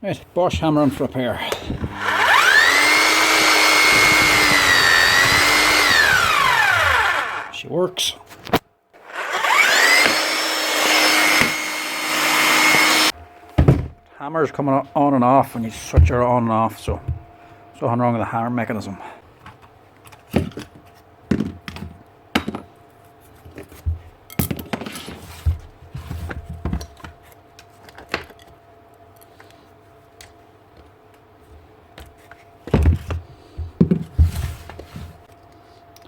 Right, Bosch hammer on for repair. She works. Hammer's coming on and off when you switch her on and off, so there's nothing wrong with the hammer mechanism.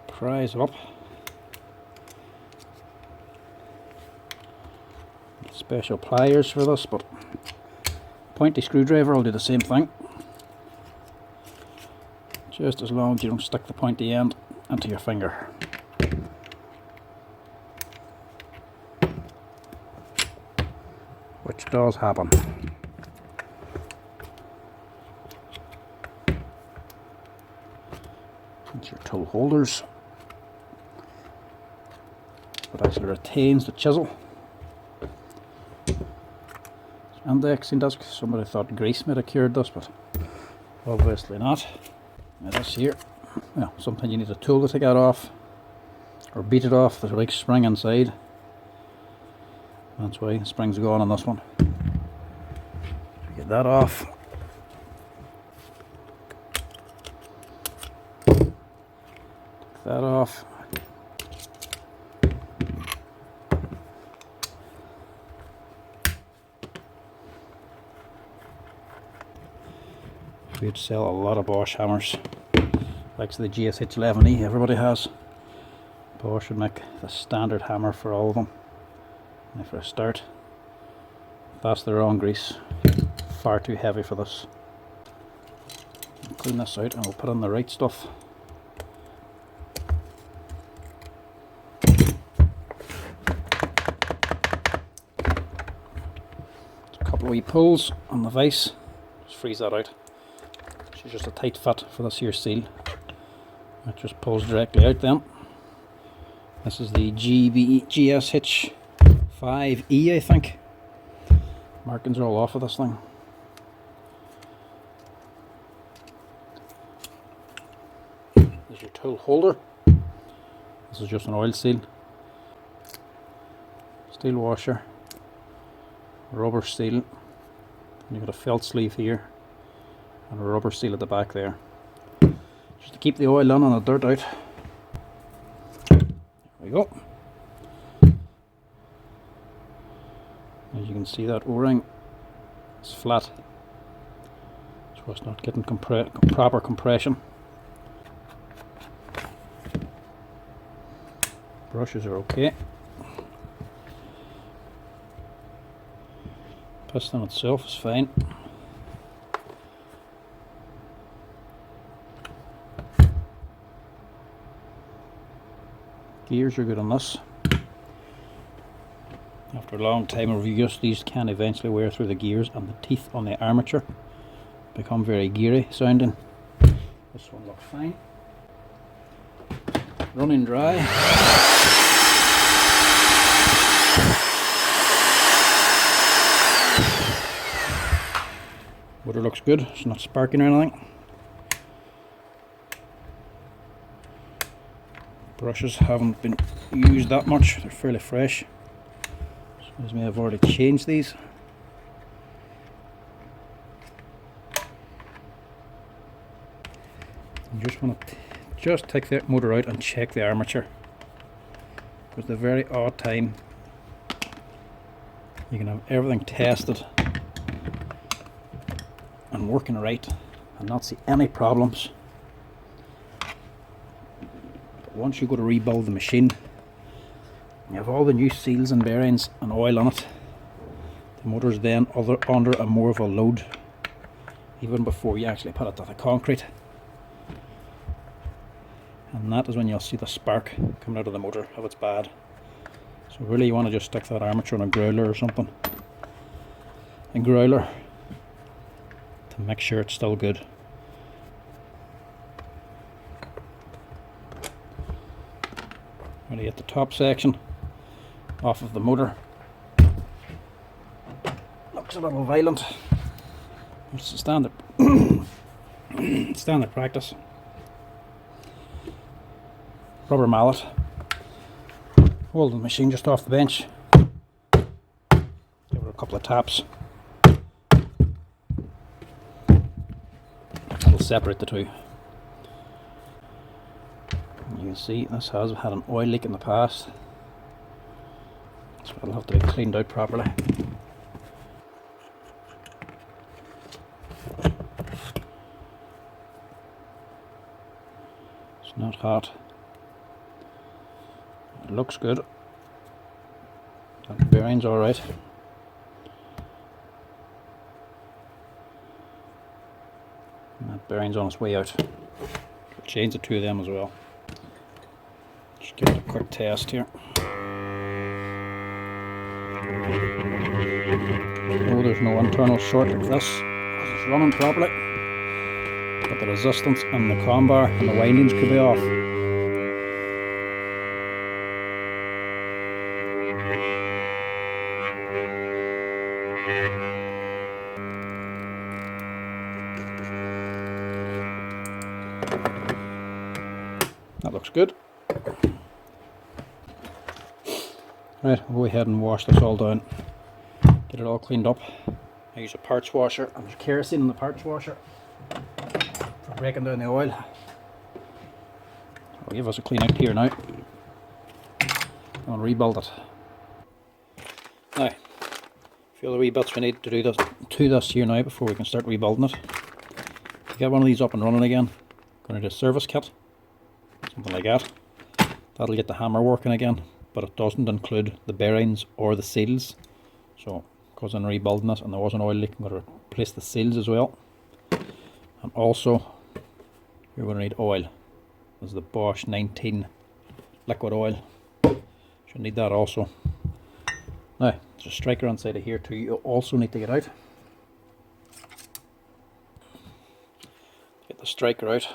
Prise up. Special pliers for this, but pointy screwdriver will do the same thing. Just as long as you don't stick the pointy end into your finger. Which does happen. That's your tool holders. It actually retains the chisel. Indexing disc. Somebody thought grease might have cured this, but obviously not. Now this here, well, sometimes you need a tool to take that off, or beat it off. There's a big spring inside. That's why the spring's gone on this one. Get that off. Take that off. We'd sell a lot of Bosch hammers, like the GSH 11E everybody has. Bosch would make the standard hammer for all of them. And for a start, that's the wrong grease, far too heavy for this. I'll clean this out and we'll put in the right stuff. Just a couple of wee pulls on the vise, just freeze that out. It's just a tight fit for this here seal. It just pulls directly out then. This is the GSH 5E, I think. Markings are all off of this thing. There's your tool holder. This is just an oil seal. Steel washer. Rubber seal. And you've got a felt sleeve here. And a rubber seal at the back there, just to keep the oil in and the dirt out. There we go. As you can see, that O-ring is flat, so it's not getting proper compression. Brushes are okay. Piston itself is fine. Gears are good on this. After a long time of use, these can eventually wear through the gears, and the teeth on the armature become very geary sounding. This one looks fine. Running dry. Motor looks good, it's not sparking or anything. Brushes haven't been used that much, they're fairly fresh. As me, I've already changed these. You just want to take the motor out and check the armature. Because the very odd time you can have everything tested and working right and not see any problems. Once you go to rebuild the machine, you have all the new seals and bearings and oil on it. The motor's then under a more of a load, even before you actually put it to the concrete. And that is when you'll see the spark coming out of the motor if it's bad. So really you want to just stick that armature on a growler or something. A growler to make sure it's still good. Ready at the top section off of the motor. Looks a little violent. It's a standard standard practice. Rubber mallet. Hold the machine just off the bench. Give it a couple of taps. That'll separate the two. You can see this has had an oil leak in the past, so it'll have to be cleaned out properly. It's not hot. It looks good. That bearing's alright. And that bearing's on its way out. We'll change the two of them as well. Just give it a quick test here. Oh, there's no internal short like this. It's running properly. But the resistance and the crown bar and the windings could be off. That looks good. Right, we'll go ahead and wash this all down. Get it all cleaned up. I use a parts washer, and there's kerosene in the parts washer for breaking down the oil. I'll give us a clean out here now. I'll rebuild it. Now, a few other wee bits we need to do this here now before we can start rebuilding it. To get one of these up and running again, I'm going to do a service kit. Something like that. That'll get the hammer working again, but it doesn't include the bearings or the seals. So, because I'm rebuilding it and there was an oil leak, I'm going to replace the seals as well. And also, you're going to need oil. This is the Bosch 19 liquid oil. Should need that also. Now, there's a striker inside of here too. You also need to get out. Get the striker out.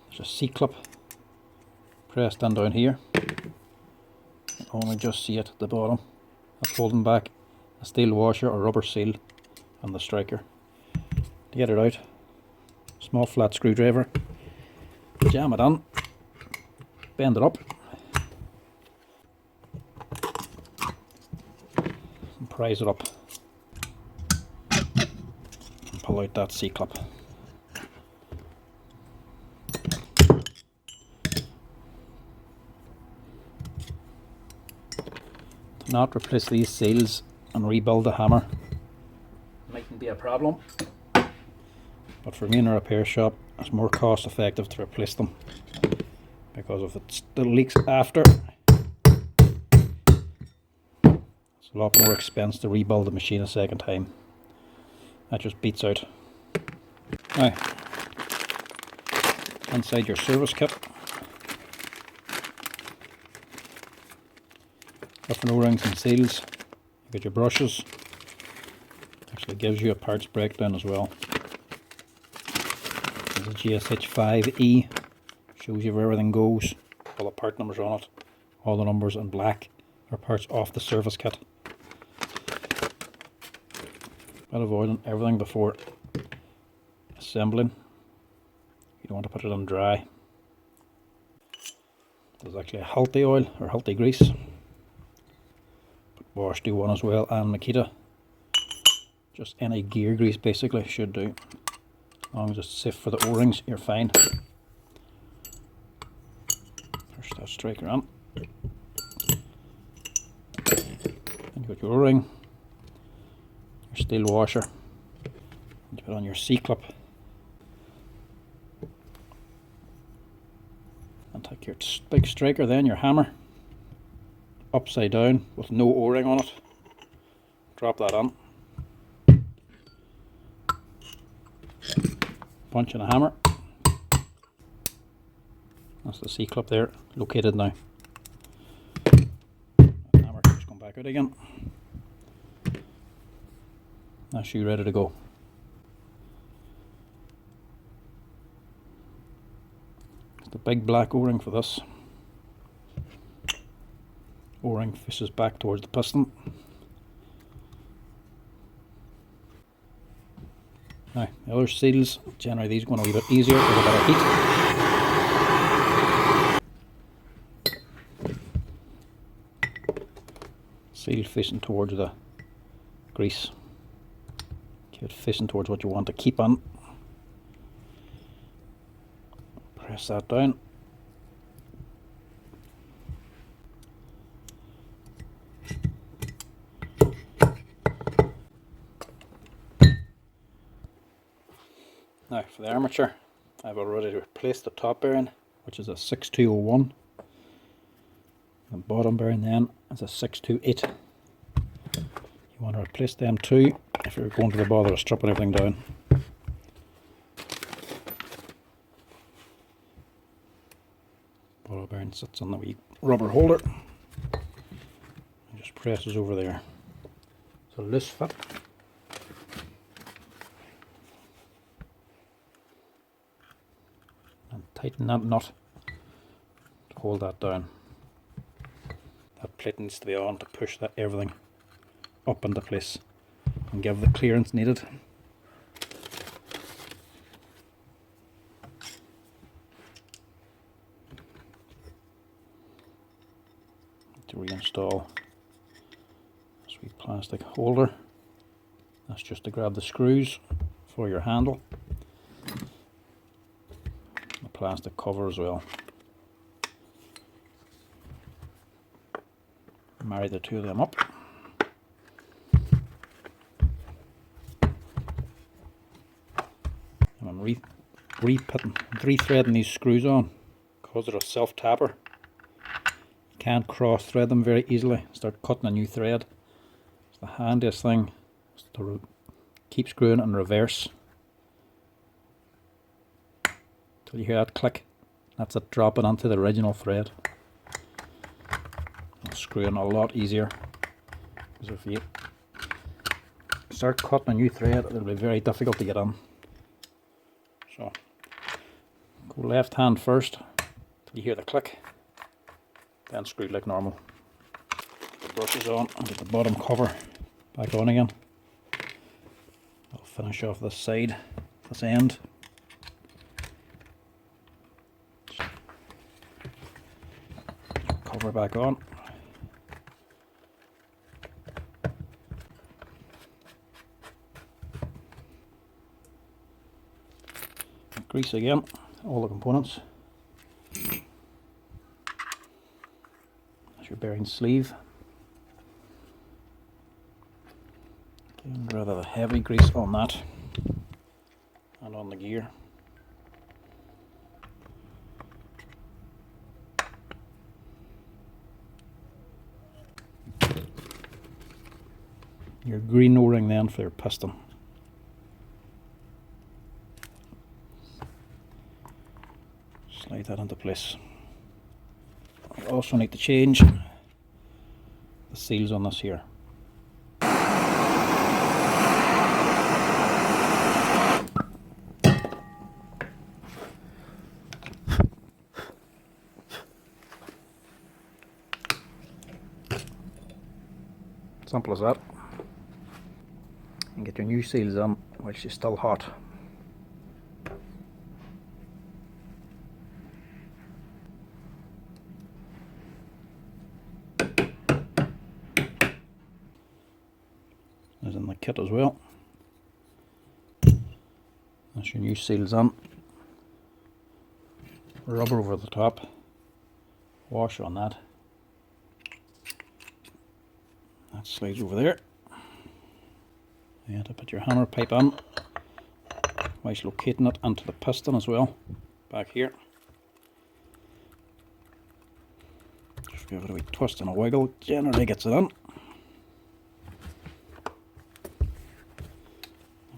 There's a C-clip pressed in down here. You only just see it at the bottom. That's holding back a steel washer or rubber seal and the striker. To get it out, small flat screwdriver, jam it on, bend it up, and prise it up, and pull out that C-clip. To not replace these seals and rebuild the hammer mightn't be a problem, but for me in a repair shop it's more cost effective to replace them, because if it still leaks after, it's a lot more expense to rebuild the machine a second time. That just beats out. Now, inside your service kit, different O-rings and seals. You got your brushes. Actually gives you a parts breakdown as well. There's a GSH 5E. Shows you where everything goes. All the part numbers on it. All the numbers in black are parts off the service kit. Bit of oil and everything before assembling. You don't want to put it on dry. There's actually a healthy oil or healthy grease. Bosch do one as well, and Makita. Just any gear grease basically should do. As long as it's safe for the O-rings, you're fine. Push that striker on. Then you got your O-ring, your steel washer, you put on your C-clip, and take your big striker, then your hammer, upside down with no O-ring on it. Drop that on. Punch in a hammer. That's the C-clip there, located now. That hammer just come back out again. That's you ready to go. It's the big black O-ring for this. O-ring faces back towards the piston. Now, the other seals, generally these go a wee bit easier with a bit of heat. Seal facing towards the grease. Keep it facing towards what you want to keep on. Press that down. Now for the armature, I've already replaced the top bearing, which is a 6201. The bottom bearing then is a 628. You want to replace them too if you're going to the bother of stripping everything down. Bottom bearing sits on the wee rubber holder and just presses over there. It's a loose fit. And tighten that nut to hold that down. That plate needs to be on to push that everything up into place and give the clearance needed. To reinstall this wee plastic holder, that's just to grab the screws for your handle. The plastic cover as well. Marry the two of them up. And I'm re-threading these screws on because they're a self-tapper. You can't cross-thread them very easily. Start cutting a new thread. It's the handiest thing is to keep screwing in reverse till you hear that click. That's it dropping onto the original thread. Screwing a lot easier, because if you start cutting a new thread it'll be very difficult to get on. So go left hand first till you hear the click, then screw like normal. The brush is on and get the bottom cover back on again. I'll finish off this side, this end. Cover back on. Grease again, all the components. That's your bearing sleeve. Getting rather the heavy grease on that and on the gear. Your green O-ring then for your piston. Slide that into place. We also need to change the seals on this here. Simple as that. And get your new seals on while she's still hot. As in the kit as well. That's your new seals on. Rubber over the top. Wash on that. That slides over there. You have to put your hammer pipe on whilst locating it onto the piston as well. Back here. Just give it a wee twist and a wiggle. Generally gets it on.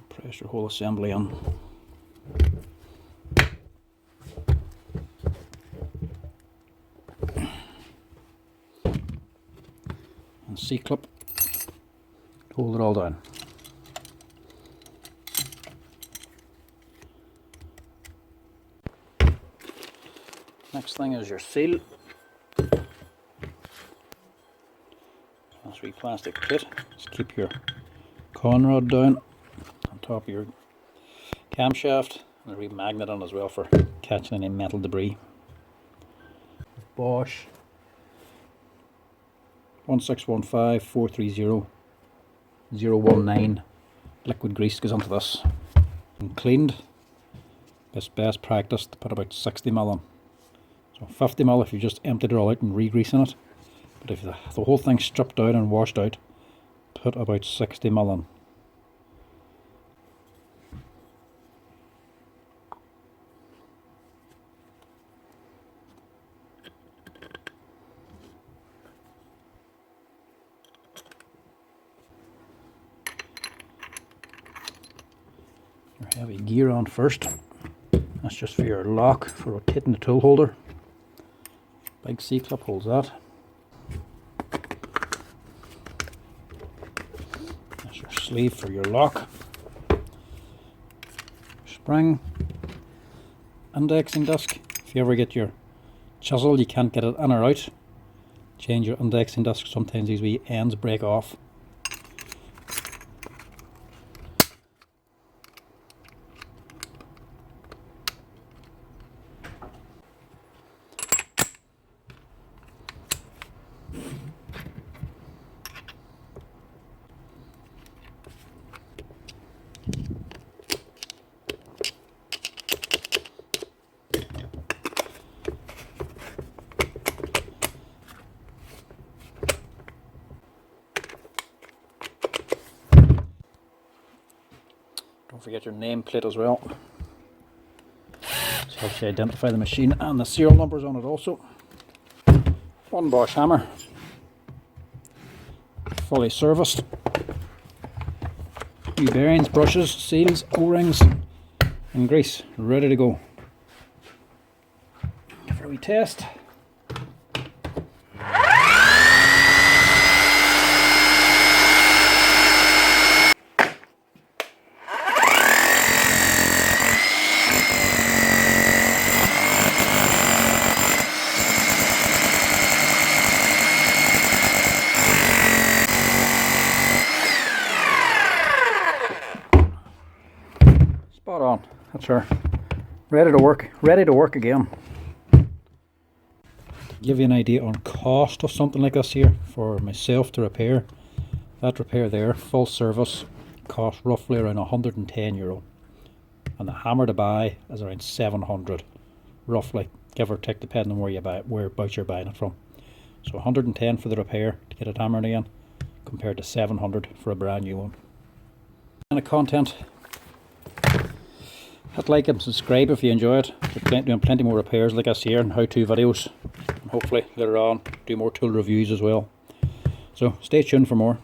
Press your whole assembly on. And C-clip. Hold it all down. Next thing is your seal. That's wee plastic plate. Just keep your con rod down on top of your camshaft and a wee magnet on as well for catching any metal debris. Bosch 16150430019 liquid grease goes onto this and cleaned. It's best practice to put about 60 ml on. So 50 ml if you just emptied it all out and re-greasing it, but if the whole thing's stripped out and washed out, put about 60 ml on. Your heavy gear on first. That's just for your lock for rotating the tool holder. Big C-clip holds that. That's your sleeve for your lock. Spring. Indexing disc. If you ever get your chisel, you can't get it in or out, change your indexing disc. Sometimes these wee ends break off. Don't forget your nameplate as well. This helps you identify the machine and the serial numbers on it also. One Bosch hammer, fully serviced. New bearings, brushes, seals, O-rings and grease, ready to go. Give it a wee test. Spot on. That's her. Ready to work. Ready to work again. To give you an idea on cost of something like this here for myself to repair, that repair there, full service, cost roughly around €110, and the hammer to buy is around 700, roughly, give or take, depending on where you buy it, whereabouts you're buying it from. So 110 for the repair to get it hammered again, compared to 700 for a brand new one. And the content. Hit like and subscribe if you enjoy it. We're doing plenty more repairs like this here and how-to videos. And hopefully later on do more tool reviews as well. So stay tuned for more.